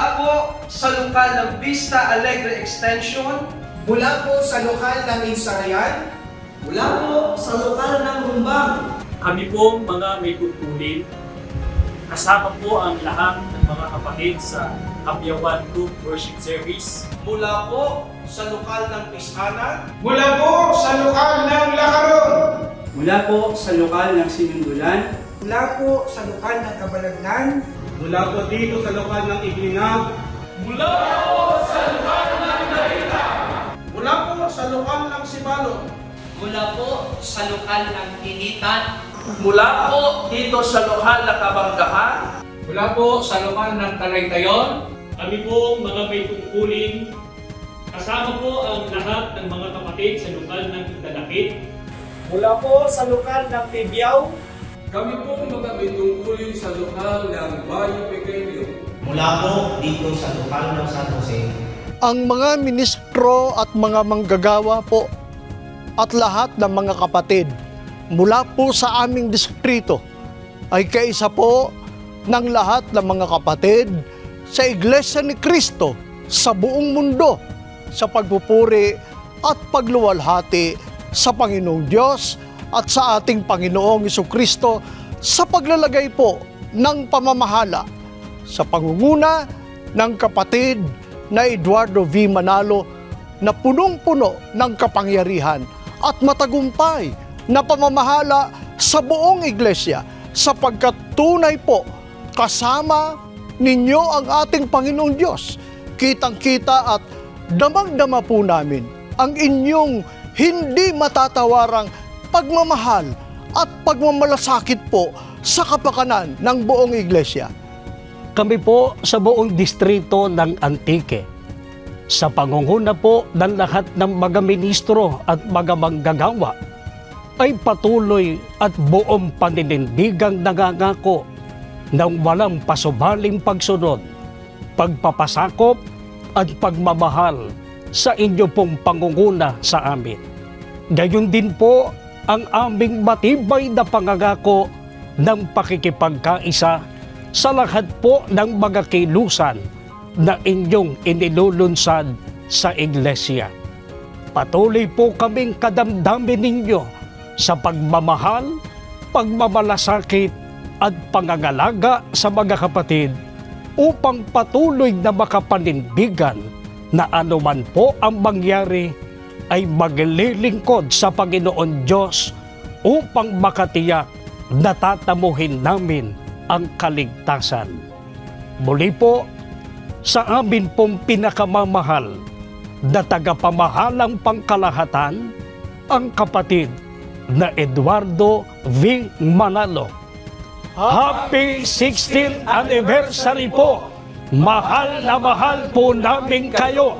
Mula po sa lokal ng Vista Alegre Extension. Mula po sa lokal ng Insarayan. Mula po sa lokal ng Rumbang. Kami po mga may tungkulin. Kasama po ang lahat ng mga kapatid sa Abyawan Group Worship Service. Mula po sa lokal ng Pisanan. Mula po sa lokal ng Lakaron. Mula po sa lokal ng Sinundulan. Mula po sa lokal ng Kabalagnan. Mula po dito sa lokal ng Iglingaw. Mula po sa lokal ng Narita. Mula po sa lokal ng Sibalo. Mula po sa lokal ng Initan. Mula po dito sa lokal ng Kabanggahan. Mula po sa lokal ng Talagtayon. Kami po mga may tungkulin. Kasama po ang lahat ng mga kapatid sa lokal ng Dalakit. Mula po sa lokal ng Tibiao. Kami po mga may tungkulin sa lokal ng Bayo Pequeño. Mula po dito sa lokal ng San Jose. Ang mga ministro at mga manggagawa po at lahat ng mga kapatid mula po sa aming distrito ay kaisa po ng lahat ng mga kapatid sa Iglesia ni Cristo sa buong mundo sa pagpupuri at pagluwalhati sa Panginoong Diyos at sa ating Panginoong Jesucristo sa paglalagay po ng pamamahala sa pangunguna ng kapatid na Eduardo V. Manalo na punong-puno ng kapangyarihan at matagumpay na pamamahala sa buong iglesia sapagkat tunay po kasama ninyo ang ating Panginoong Diyos. Kitang-kita at damang-dama po namin ang inyong hindi matatawarang pagmamahal at pagmamalasakit po sa kapakanan ng buong iglesia. Kami po sa buong distrito ng Antique, sa pangunguna po ng lahat ng mga ministro at mga manggagawa, ay patuloy at buong paninindigang nangangako ng walang pasubaling pagsunod, pagpapasakop at pagmamahal sa inyo pong pangunguna sa amin. Gayon din po ang aming matibay na pangangako ng pakikipagkaisa sa lahat po ng mga kilusan na inyong inilulunsad sa iglesia. Patuloy po kaming kadamdamin ninyo sa pagmamahal, pagmamalasakit at pangangalaga sa mga kapatid upang patuloy na makapanindigan na anuman po ang mangyari ay maglilingkod sa Panginoon Diyos upang makatiyak na tatamuhin namin ang kaligtasan. Muli po, sa amin pong pinakamamahal na tagapamahalang pangkalahatan, ang kapatid na Eduardo V. Manalo. Happy 16th anniversary po! Mahal na mahal po namin kayo!